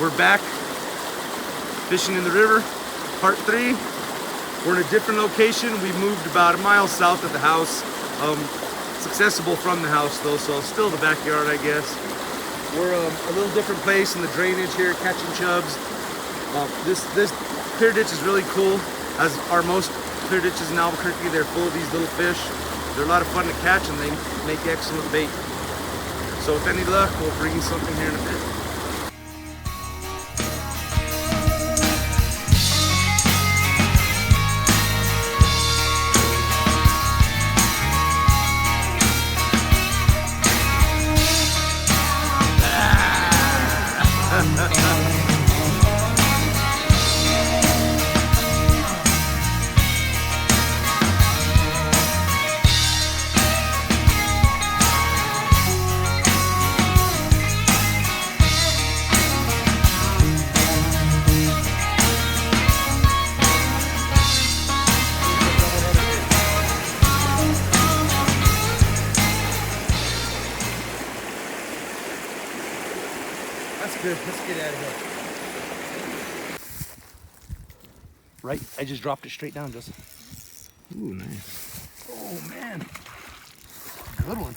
We're back fishing in the river, part 3. We're in a different location. We moved about a mile south of the house. It's accessible from the house though, so still the backyard, I guess. We're a little different place in the drainage here, catching chubs. This clear ditch is really cool, as are most clear ditches in Albuquerque. They're full of these little fish. They're a lot of fun to catch and they make excellent bait. So with any luck, we'll bring you something here in a bit. That's good. Let's get out of here. Right, I just dropped it straight down, Joseph. Ooh, nice. Oh man, good one.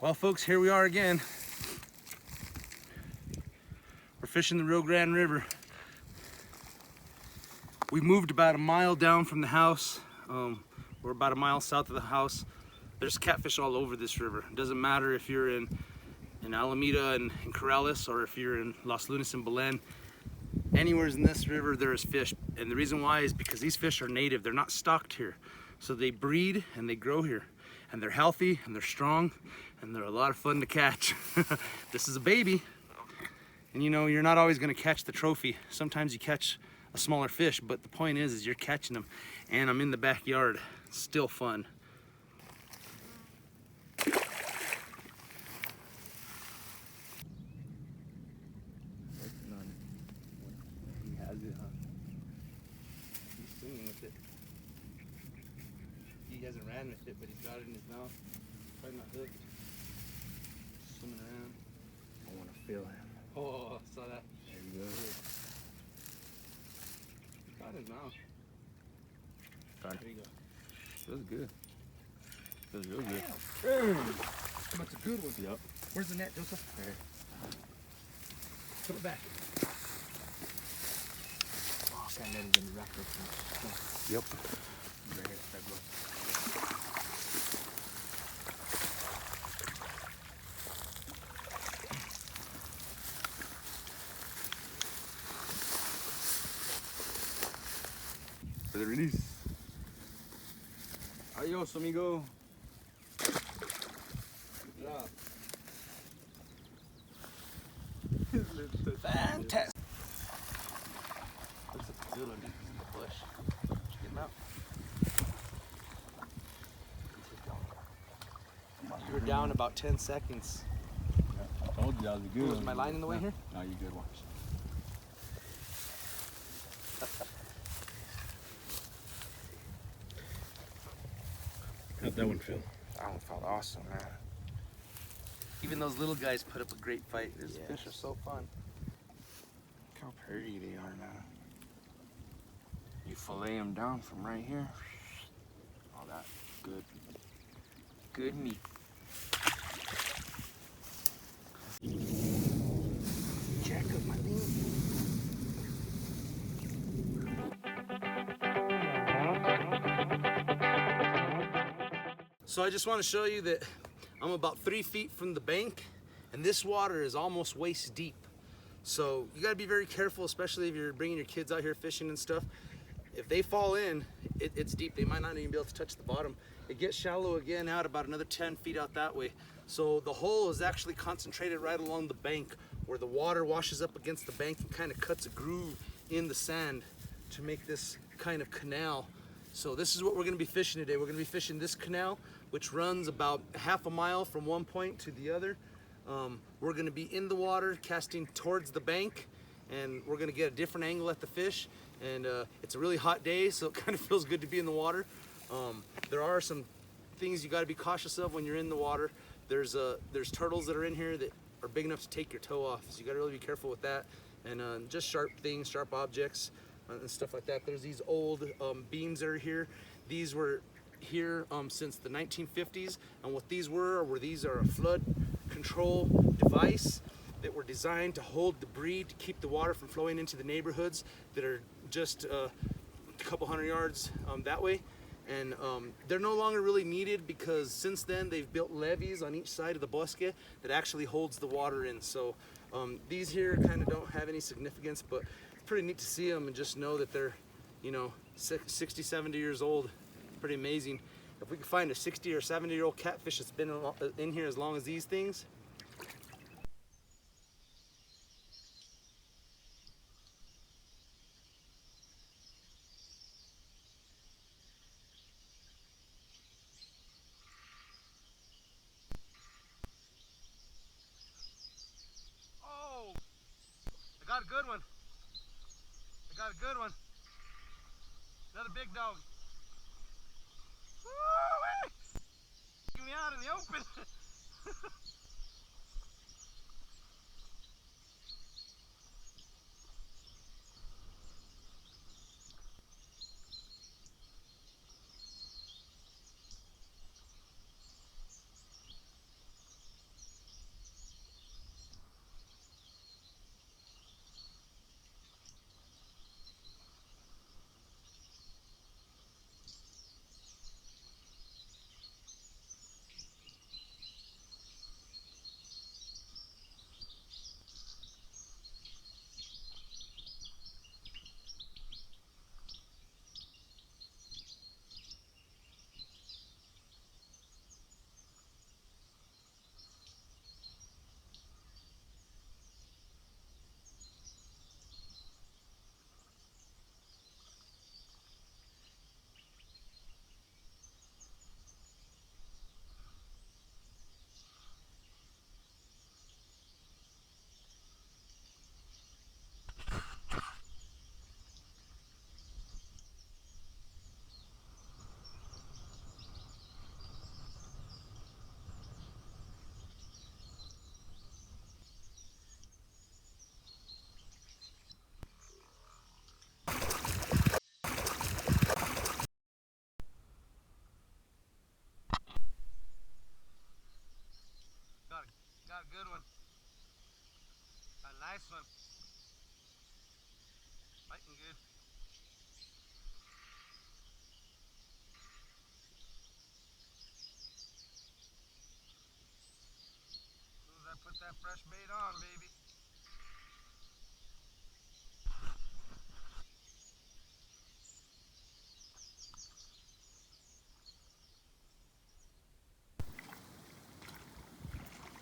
Well, folks, here we are again. We're fishing the Rio Grande River. We moved about a mile down from the house. We're about a mile south of the house. There's catfish all over this river. It doesn't matter if you're in Alameda and Corrales, or if you're in Los Lunas and Belen. Anywhere in this river there is fish. And the reason why is because these fish are native. They're not stocked here. So they breed and they grow here. And they're healthy and they're strong and they're a lot of fun to catch. This is a baby. And you know, you're not always gonna catch the trophy. Sometimes you catch a smaller fish, but the point is you're catching them. And I'm in the backyard. It's still fun. He has it, huh? He's swimming with it. He hasn't ran with it, but he's got it in his mouth. Probably not hooked. Swimming around. I want to feel him. Oh, I saw that. There you go. Got in his mouth. There you go. Feels good. Feels real good. That's a good one. Yep. Where's the net, Joseph? Right. Put it back. Oh, that net is in the rack. Yep. Right here. That goes. For the release. Adios, amigo. Good job. Fantastic. Looks like a good one in the bush. Get him out. You were down about 10 seconds. I told you that was a good one. Was my line in the way here? No, you good. Watch. How'd that one feel? That one felt awesome, man. Even those little guys put up a great fight. These fish are so fun. Look how pretty they are, man. You fillet them down from right here. All that good meat. Jack up my lean. So I just want to show you that I'm about 3 feet from the bank, and this water is almost waist deep. So you gotta be very careful, especially if you're bringing your kids out here fishing and stuff. If they fall in, it's deep. They might not even be able to touch the bottom. It gets shallow again out about another 10 feet out that way. So the hole is actually concentrated right along the bank, where the water washes up against the bank and kind of cuts a groove in the sand to make this kind of canal. So this is what we're gonna be fishing today. We're gonna be fishing this canal, which runs about half a mile from one point to the other. We're gonna be in the water, casting towards the bank, and we're gonna get a different angle at the fish. And it's a really hot day, so it kind of feels good to be in the water. There are some things you got to be cautious of when you're in the water. There's turtles that are in here that are big enough to take your toe off, so you got to really be careful with that. And just sharp things, sharp objects, and stuff like that. There's these old beams that are here. These were here since the 1950s, and what these these are a flood control device that were designed to hold debris to keep the water from flowing into the neighborhoods that are just a couple hundred yards that way. And they're no longer really needed because since then they've built levees on each side of the bosque that actually holds the water in. So these here kind of don't have any significance, but it's pretty neat to see them and just know that they're, you know, 60, 70 years old. Pretty amazing. If we could find a 60 or 70-year-old catfish that's been in here as long as these things. I got a good one. I got a good one. Another big dog. Woo-wee! Get me out in the open. Got a good one. A nice one. Fighting good. As soon as I put that fresh bait on, baby.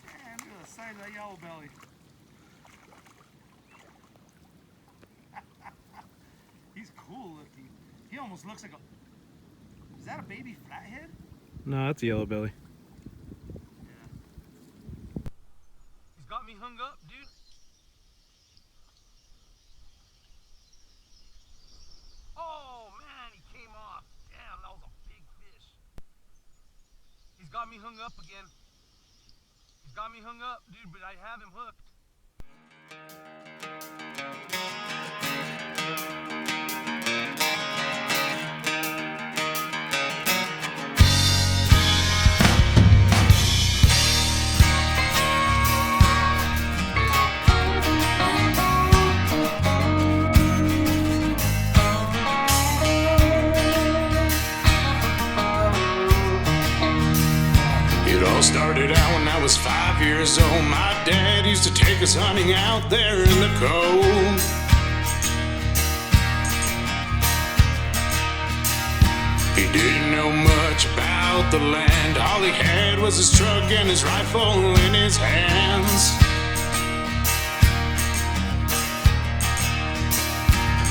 Damn, look at the size of that yellow belly. He's cool looking. He almost looks like a... Is that a baby flathead? No, that's a yellow belly. Yeah. He's got me hung up, dude. Oh man, he came off. Damn, that was a big fish. He's got me hung up again. He's got me hung up, dude, but I have him hooked. It all started out when I was 5 years old. My dad used to take us hunting out there in the cold. He didn't know much about the land. All he had was his truck and his rifle in his hands.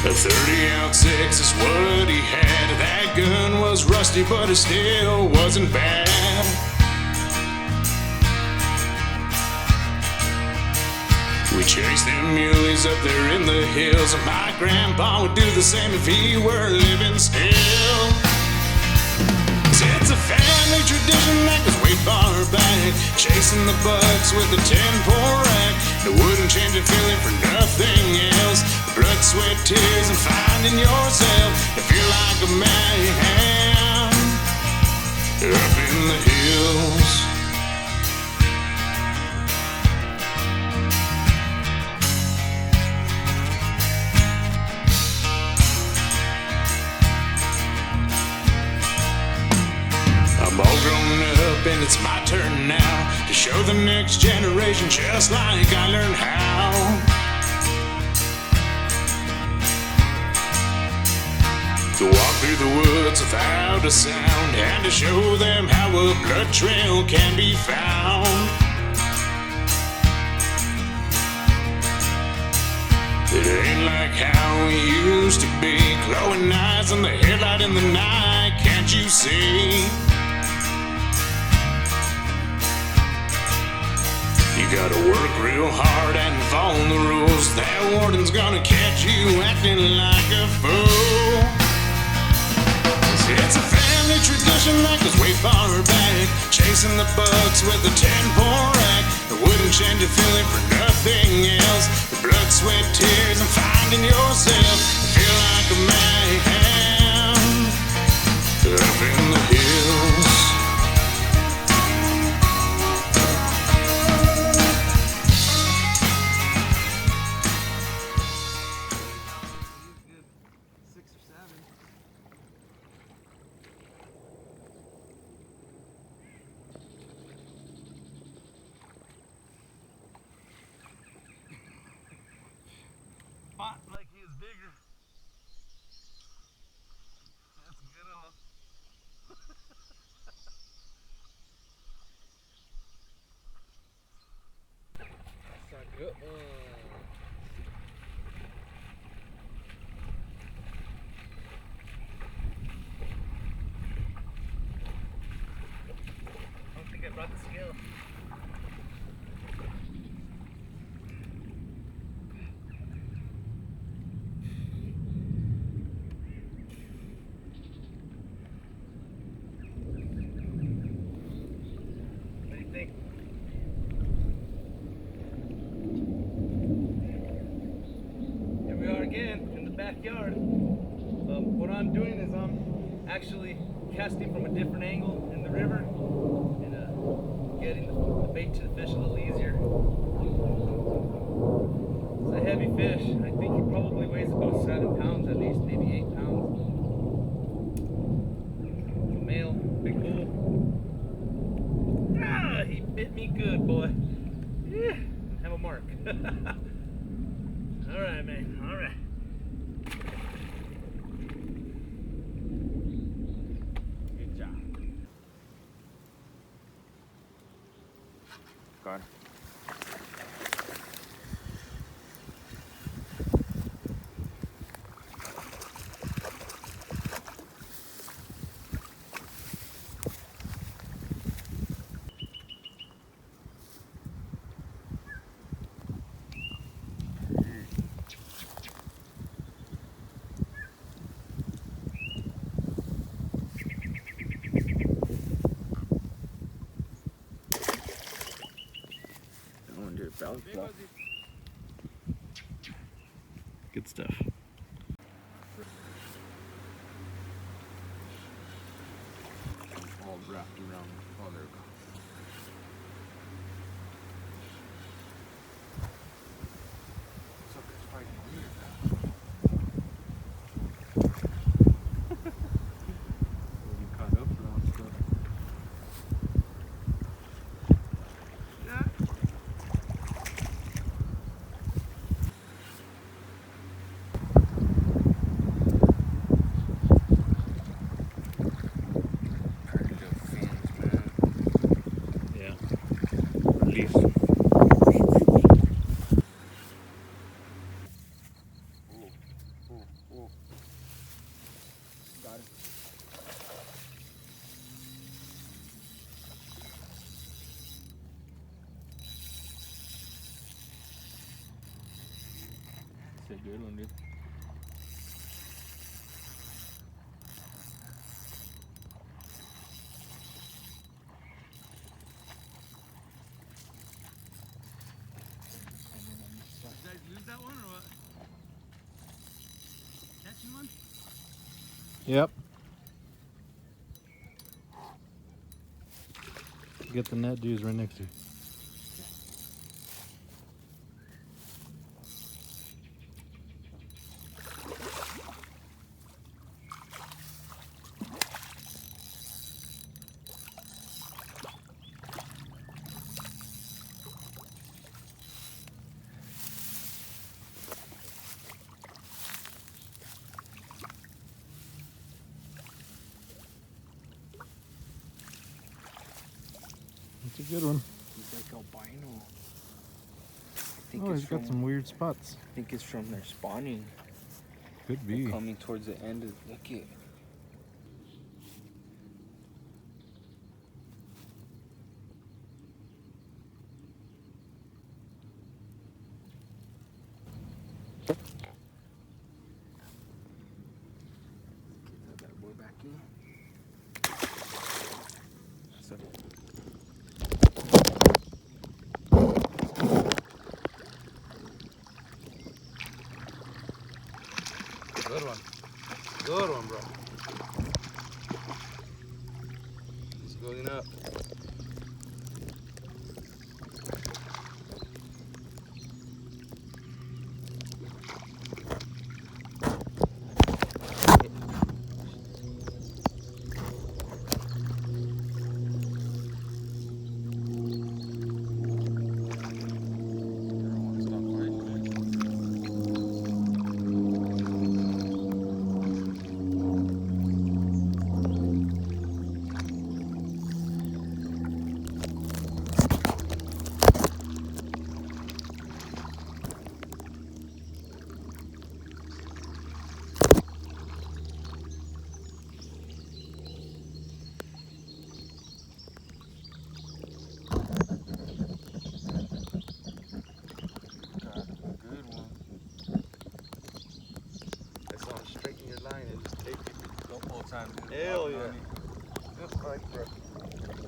A 30-ounce 6 is what he had. That gun was rusty, but it still wasn't bad. We Chase them muleys up there in the hills. And my grandpa would do the same if he were living still. It's a family tradition that goes way far back. Chasing the bucks with a 10-4 rack. It wouldn't change a feeling for nothing else. Blood, sweat, tears, and finding yourself to feel like a man up in the hills. I'm all grown up and it's my turn now to show the next generation just like I learned how. To walk through the woods without a sound and to show them how a blood trail can be found. It ain't like how it used to be, glowing eyes and the headlight in the night, can't you see? You gotta work real hard and follow the rules. That warden's gonna catch you acting like a fool. It's a family tradition that goes way far back. Chasing the bucks with a 10-4 rack. It wouldn't change a feeling for nothing else. The blood, sweat, tears, and finding yourself. Feel like a man up in the hills. Fought like he was bigger. That's good enough. That's a good one. I don't think I brought the scale. Again in the backyard. What I'm doing is I'm actually casting from a different angle in the river and getting the bait to the fish a little easier. It's a heavy fish. I think he probably weighs about 7 pounds at least, maybe 8 pounds. It's a male, big bull. Ah, he bit me good, boy. Yeah, have a mark. All right, man. All right. Good job. Got it. Good stuff. All wrapped around. Oh, there we go. Sucker's fighting Getting caught up around stuff. Pretty little fins, man. good one, dude. Did you guys lose that one or what? Catching one? Yep. Get the net dudes right next to you. It's a good one. He's like albino. Oh, he's got some weird spots. I think it's from their spawning. Could be. They're coming towards the end of. Look it. Get that bad boy back in. That's it. Good one. Good one, bro. He's going up. Hell yeah. That's fine, bro.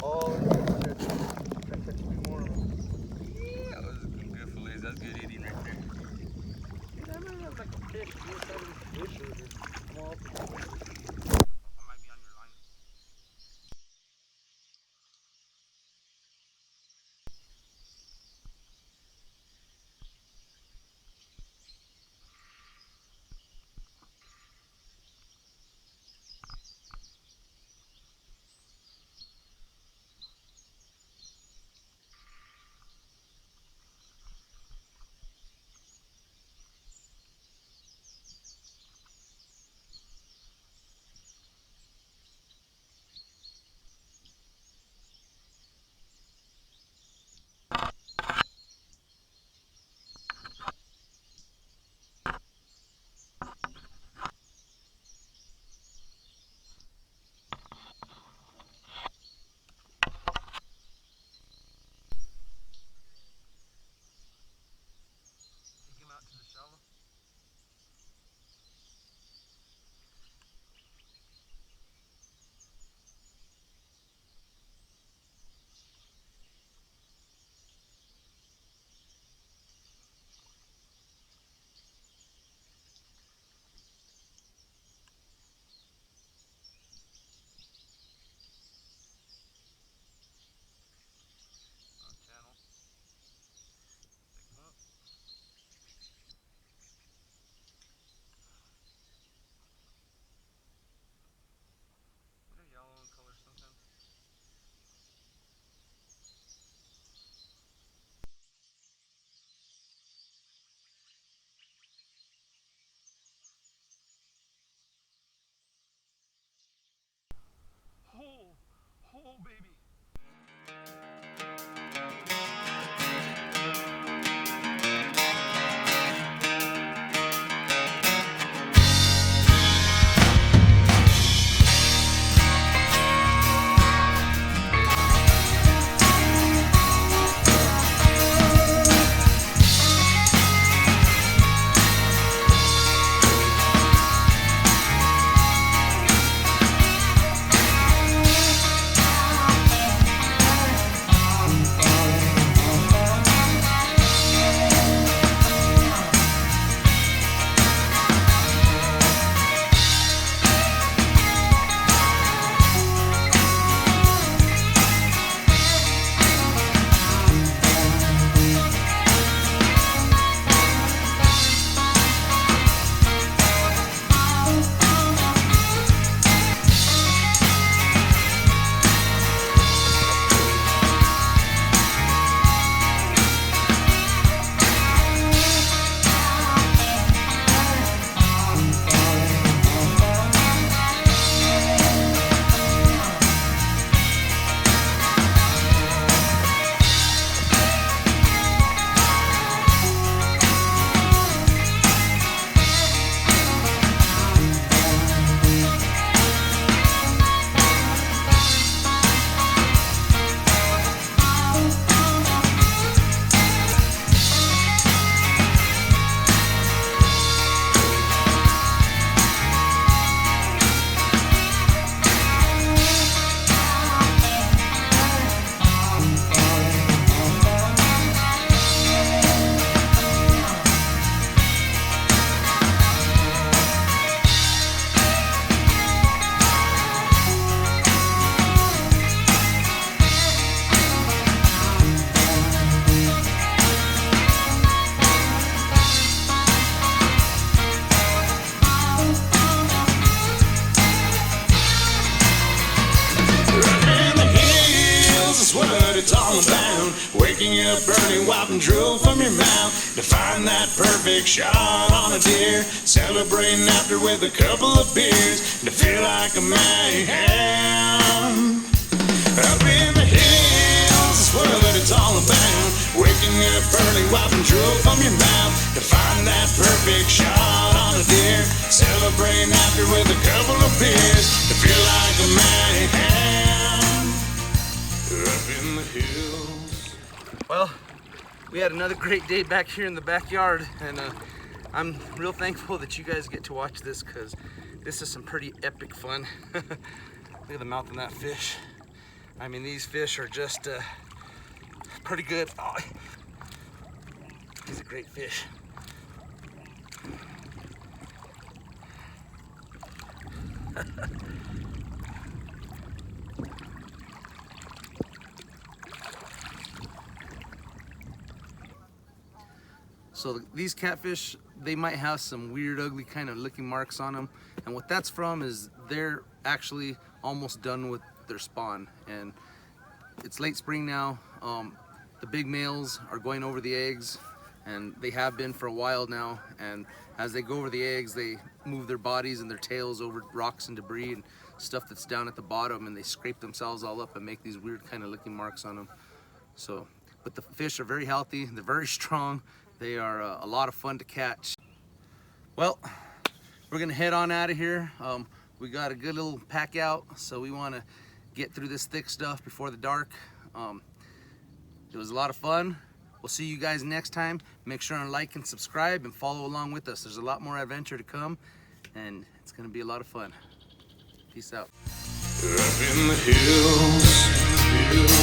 All in there. Try to catch a few more of them. Yeah, that was some good fillets. That's good eating right there. Dude, I remember that was like a fish inside of this fish or small. I might be on your line. Oh, baby. Waking up early, wiping drool from your mouth to find that perfect shot on a deer. Celebrating after with a couple of beers to feel like a man. Up in the hills is what it's all about. Waking up early, wiping drool from your mouth to find that perfect shot on a deer. Celebrating after with a couple of beers to feel like a man. Up in the hills. Well, we had another great day back here in the backyard, and I'm real thankful that you guys get to watch this, because this is some pretty epic fun. Look at the mouth on that fish. I mean, these fish are just pretty good. Oh, he's a great fish. So these catfish, they might have some weird, ugly kind of licking marks on them, and what that's from is they're actually almost done with their spawn, and it's late spring now. The big males are going over the eggs, and they have been for a while now, and as they go over the eggs, they move their bodies and their tails over rocks and debris and stuff that's down at the bottom, and they scrape themselves all up and make these weird kind of licking marks on them. So, but the fish are very healthy, they're very strong, they are a lot of fun to catch. Well, we're gonna head on out of here. We got a good little pack out, so we want to get through this thick stuff before the dark. It was a lot of fun. We'll see you guys next time. Make sure and like and subscribe and follow along with us. There's a lot more adventure to come, and it's gonna be a lot of fun. Peace out. Up in the hills.